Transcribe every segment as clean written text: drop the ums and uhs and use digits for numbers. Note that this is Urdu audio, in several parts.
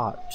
8,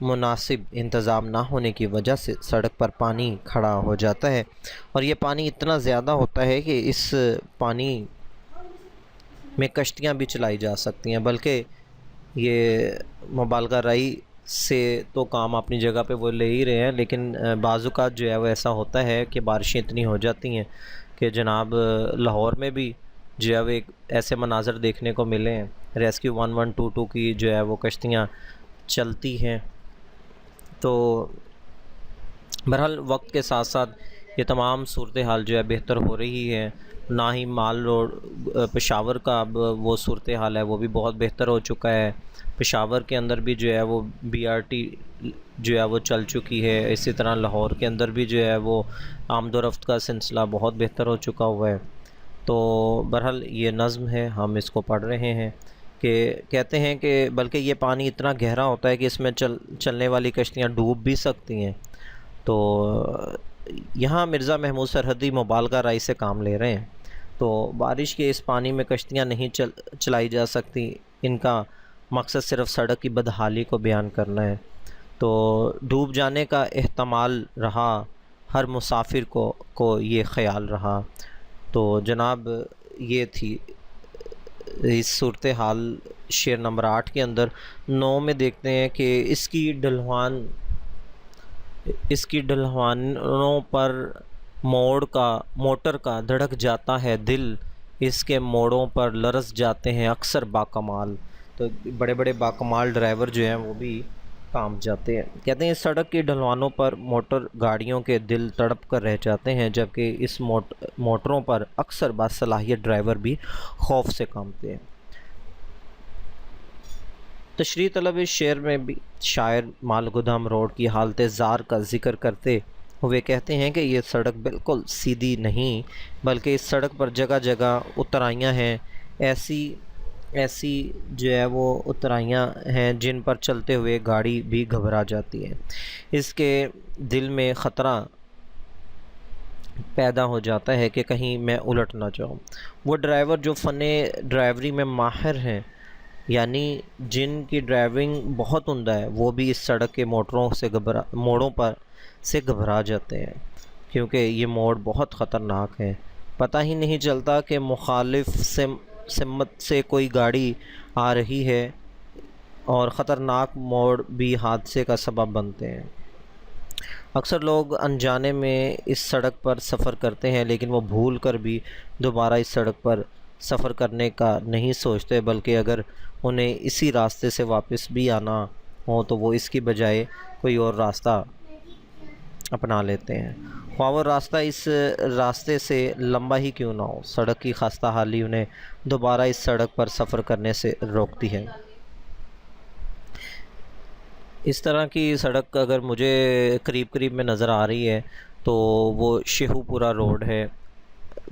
مناسب انتظام نہ ہونے کی وجہ سے سڑک پر پانی کھڑا ہو جاتا ہے، اور یہ پانی اتنا زیادہ ہوتا ہے کہ اس پانی میں کشتیاں بھی چلائی جا سکتی ہیں، بلکہ یہ مبالغہ رائی سے تو کام اپنی جگہ پہ وہ لے ہی رہے ہیں، لیکن بعض اوقات جو ہے وہ ایسا ہوتا ہے کہ بارشیں اتنی ہو جاتی ہیں کہ جناب لاہور میں بھی جو ہے وہ ایک ایسے مناظر دیکھنے کو ملے ہیں، ریسکیو 1122 کی جو ہے وہ کشتیاں چلتی ہیں۔ تو بہرحال وقت کے ساتھ ساتھ یہ تمام صورتحال جو ہے بہتر ہو رہی ہے، نہ ہی مال روڈ پشاور کا اب وہ صورتحال ہے وہ بھی بہت بہتر ہو چکا ہے، پشاور کے اندر بھی جو ہے وہ BRT جو ہے وہ چل چکی ہے، اسی طرح لاہور کے اندر بھی جو ہے وہ آمد و رفت کا سلسلہ بہت بہتر ہو چکا ہوا ہے۔ تو بہرحال یہ نظم ہے، ہم اس کو پڑھ رہے ہیں کہ کہتے ہیں کہ بلکہ یہ پانی اتنا گہرا ہوتا ہے کہ اس میں چلنے والی کشتیاں ڈوب بھی سکتی ہیں۔ تو یہاں مرزا محمود سرحدی مبالغہ رائی سے کام لے رہے ہیں، تو بارش کے اس پانی میں کشتیاں نہیں چلائی جا سکتی، ان کا مقصد صرف سڑک کی بدحالی کو بیان کرنا ہے۔ تو ڈوب جانے کا احتمال رہا، ہر مسافر کو یہ خیال رہا۔ تو جناب یہ تھی اس صورتحال شعر نمبر 8 کے اندر۔ 9 میں دیکھتے ہیں کہ اس کی ڈھلوانوں پر موٹر کا دھڑک جاتا ہے دل، اس کے موڑوں پر لرز جاتے ہیں اکثر باکمال۔ تو بڑے بڑے باکمال ڈرائیور جو ہیں وہ بھی کام جاتے ہیں۔ کہتے ہیں اس سڑک کی ڈھلوانوں پر موٹر گاڑیوں کے دل تڑپ کر رہ جاتے ہیں، جبکہ اس موٹروں پر اکثر باصلاحیت ڈرائیور بھی خوف سے کانپتے ہیں۔ تشریح طلب اس شعر میں بھی شاعر مالگودام روڈ کی حالت زار کا ذکر کرتے ہوئے کہتے ہیں کہ یہ سڑک بالکل سیدھی نہیں، بلکہ اس سڑک پر جگہ جگہ اترائیاں ہیں، ایسی جو ہے وہ اترائیاں ہیں جن پر چلتے ہوئے گاڑی بھی گھبرا جاتی ہے، اس کے دل میں خطرہ پیدا ہو جاتا ہے کہ کہیں میں الٹ نہ جاؤں۔ وہ ڈرائیور جو فن ڈرائیوری میں ماہر ہیں، یعنی جن کی ڈرائیونگ بہت عمدہ ہے، وہ بھی اس سڑک کے موڑوں پر سے گھبرا جاتے ہیں، کیونکہ یہ موڑ بہت خطرناک ہیں، پتہ ہی نہیں چلتا کہ مخالف سمت سے کوئی گاڑی آ رہی ہے، اور خطرناک موڑ بھی حادثے کا سبب بنتے ہیں۔ اکثر لوگ انجانے میں اس سڑک پر سفر کرتے ہیں، لیکن وہ بھول کر بھی دوبارہ اس سڑک پر سفر کرنے کا نہیں سوچتے، بلکہ اگر انہیں اسی راستے سے واپس بھی آنا ہو تو وہ اس کی بجائے کوئی اور راستہ اپنا لیتے ہیں، خواہ وہ راستہ اس راستے سے لمبا ہی کیوں نہ ہو۔ سڑک کی خستہ حالی انہیں دوبارہ اس سڑک پر سفر کرنے سے روکتی ہے۔ اس طرح کی سڑک اگر مجھے قریب میں نظر آ رہی ہے تو وہ شیخو پورہ روڈ ہے،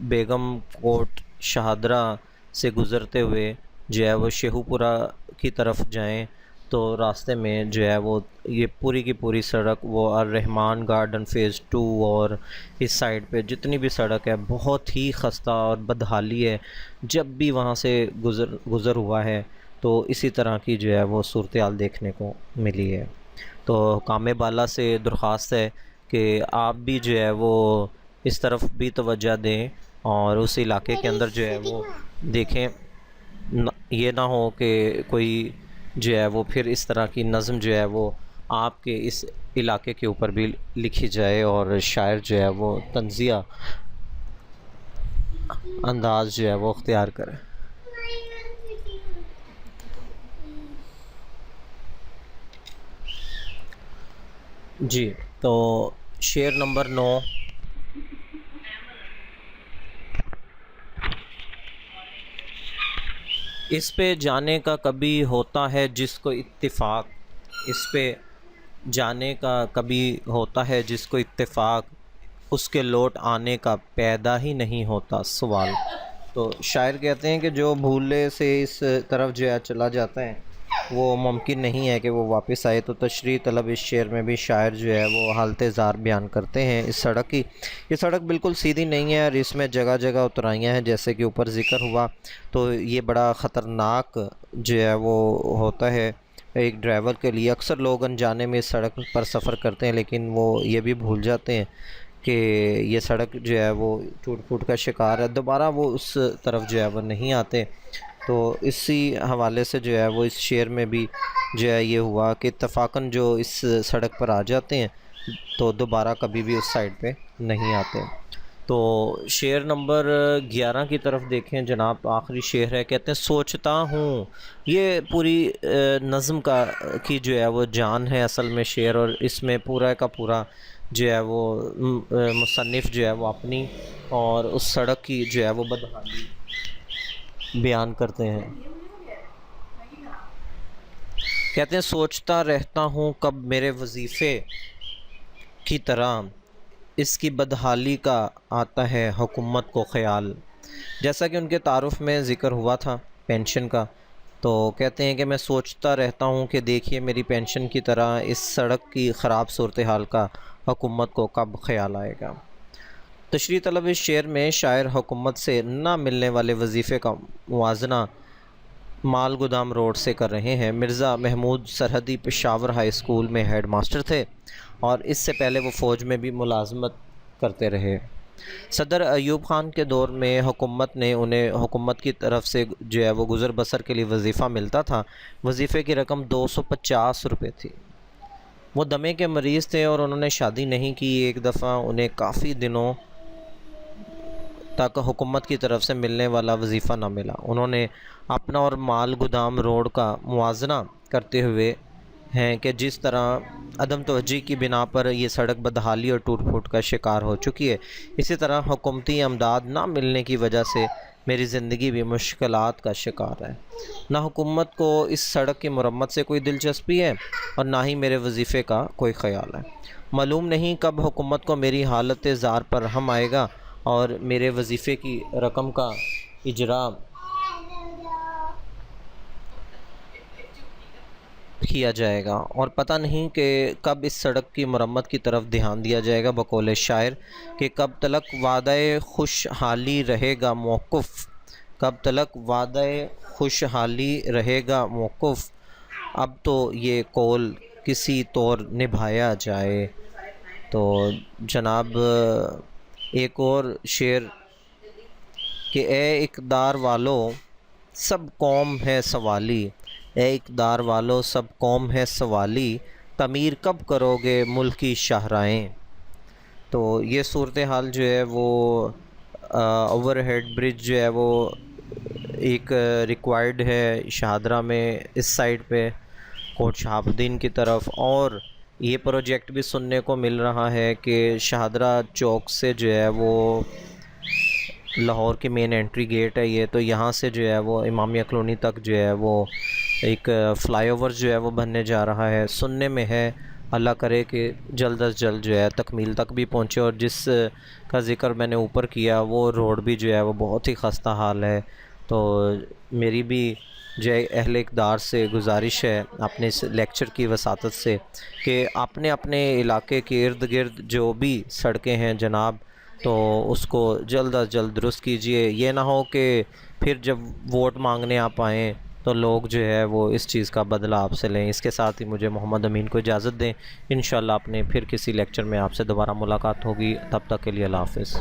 بیگم کوٹ شہادرہ سے گزرتے ہوئے جو ہے وہ شیخو پورہ کی طرف جائیں تو راستے میں جو ہے وہ یہ پوری کی پوری سڑک وہ الرحمان گارڈن فیز 2 اور اس سائڈ پہ جتنی بھی سڑک ہے بہت ہی خستہ اور بدحالی ہے۔ جب بھی وہاں سے گزر ہوا ہے تو اسی طرح کی جو ہے وہ صورتحال دیکھنے کو ملی ہے۔ تو حکام بالا سے درخواست ہے کہ آپ بھی جو ہے وہ اس طرف بھی توجہ دیں اور اس علاقے کے اندر جو ہے وہ دیکھیں، یہ نہ ہو کہ کوئی جو ہے وہ پھر اس طرح کی نظم جو ہے وہ آپ کے اس علاقے کے اوپر بھی لکھی جائے اور شاعر جو ہے وہ طنزیہ انداز جو ہے وہ اختیار کرے۔ جی تو شعر نمبر 9۔ اس پہ جانے کا کبھی ہوتا ہے جس کو اتفاق، اس پہ جانے کا کبھی ہوتا ہے جس کو اتفاق، اس کے لوٹ آنے کا پیدا ہی نہیں ہوتا سوال۔ تو شاعر کہتے ہیں کہ جو بھولے سے اس طرف جو ہے چلا جاتا ہے وہ ممکن نہیں ہے کہ وہ واپس آئے۔ تو تشریح طلب اس شعر میں بھی شاعر جو ہے وہ حالت زار بیان کرتے ہیں اس سڑک کی۔ یہ سڑک بالکل سیدھی نہیں ہے اور اس میں جگہ جگہ اترائیاں ہیں، جیسے کہ اوپر ذکر ہوا، تو یہ بڑا خطرناک جو ہے وہ ہوتا ہے ایک ڈرائیور کے لیے اکثر لوگ انجانے میں اس سڑک پر سفر کرتے ہیں، لیکن وہ یہ بھی بھول جاتے ہیں کہ یہ سڑک جو ہے وہ ٹوٹ پھوٹ کا شکار ہے، دوبارہ وہ اس طرف جو ہے وہ نہیں آتے۔ تو اسی حوالے سے جو ہے وہ اس شعر میں بھی جو ہے یہ ہوا کہ اتفاقاً جو اس سڑک پر آ جاتے ہیں تو دوبارہ کبھی بھی اس سائڈ پہ نہیں آتے۔ تو شعر نمبر 11 کی طرف دیکھیں جناب، آخری شعر ہے، کہتے ہیں سوچتا ہوں، یہ پوری نظم کی جو ہے وہ جان ہے اصل میں شعر، اور اس میں پورا کا پورا جو ہے وہ مصنف جو ہے وہ اپنی اور اس سڑک کی جو ہے وہ بدحالی بیان کرتے ہیں۔ کہتے ہیں سوچتا رہتا ہوں کب میرے وظیفے کی طرح اس کی بدحالی کا آتا ہے حکومت کو خیال۔ جیسا کہ ان کے تعارف میں ذکر ہوا تھا پینشن کا، تو کہتے ہیں کہ میں سوچتا رہتا ہوں کہ دیکھیے میری پینشن کی طرح اس سڑک کی خراب صورتحال کا حکومت کو کب خیال آئے گا۔ تشریح طلب اس شعر میں شاعر حکومت سے نہ ملنے والے وظیفے کا موازنہ مال گودام روڈ سے کر رہے ہیں۔ مرزا محمود سرحدی پشاور ہائی اسکول میں ہیڈ ماسٹر تھے اور اس سے پہلے وہ فوج میں بھی ملازمت کرتے رہے۔ صدر ایوب خان کے دور میں حکومت نے انہیں حکومت کی طرف سے جو ہے وہ گزر بسر کے لیے وظیفہ ملتا تھا۔ وظیفے کی رقم 250 روپے تھی۔ وہ دمے کے مریض تھے اور انہوں نے شادی نہیں کی۔ ایک دفعہ انہیں کافی دنوں تک حکومت کی طرف سے ملنے والا وظیفہ نہ ملا۔ انہوں نے اپنا اور مال گودام روڈ کا موازنہ کرتے ہوئے ہیں کہ جس طرح عدم توجہی کی بنا پر یہ سڑک بدحالی اور ٹوٹ پھوٹ کا شکار ہو چکی ہے، اسی طرح حکومتی امداد نہ ملنے کی وجہ سے میری زندگی بھی مشکلات کا شکار ہے۔ نہ حکومت کو اس سڑک کی مرمت سے کوئی دلچسپی ہے اور نہ ہی میرے وظیفے کا کوئی خیال ہے۔ معلوم نہیں کب حکومت کو میری حالت زار پر رحم آئے گا اور میرے وظیفے کی رقم کا اجرا کیا جائے گا، اور پتہ نہیں کہ کب اس سڑک کی مرمت کی طرف دھیان دیا جائے گا۔ بقول شاعر کہ کب تلک وعدہ خوشحالی رہے گا موقف، کب تلک وعدہ خوشحالی رہے گا موقف، اب تو یہ قول کسی طور نبھایا جائے۔ تو جناب ایک اور شعر کہ اے اقتدار والو سب قوم ہے سوالی، اے اقتدار والو سب قوم ہے سوالی، تعمیر کب کرو گے ملک کی شاہراہیں۔ تو یہ صورتحال جو ہے وہ اوور ہیڈ برج جو ہے وہ ایک ریکوائرڈ ہے شاہدرہ میں اس سائڈ پہ کوٹ شہاب الدین کی طرف، اور یہ پروجیکٹ بھی سننے کو مل رہا ہے کہ شاہدرہ چوک سے جو ہے وہ لاہور کی مین انٹری گیٹ ہے یہ، تو یہاں سے جو ہے وہ امامیہ کالونی تک جو ہے وہ ایک فلائی اوور جو ہے وہ بننے جا رہا ہے۔ سننے میں ہے، اللہ کرے کہ جلد از جلد جو ہے تکمیل تک بھی پہنچے، اور جس کا ذکر میں نے اوپر کیا وہ روڈ بھی جو ہے وہ بہت ہی خستہ حال ہے۔ تو میری بھی جو ہے اہل اقدار سے گزارش ہے اپنے اس لیکچر کی وساطت سے کہ اپنے اپنے علاقے کے ارد گرد جو بھی سڑکیں ہیں جناب تو اس کو جلد از جلد درست کیجئے۔ یہ نہ ہو کہ پھر جب ووٹ مانگنے آپ آئیں تو لوگ جو ہے وہ اس چیز کا بدلہ آپ سے لیں۔ اس کے ساتھ ہی مجھے محمد امین کو اجازت دیں، انشاءاللہ اپنے پھر کسی لیکچر میں آپ سے دوبارہ ملاقات ہوگی، تب تک کے لیے اللہ حافظ۔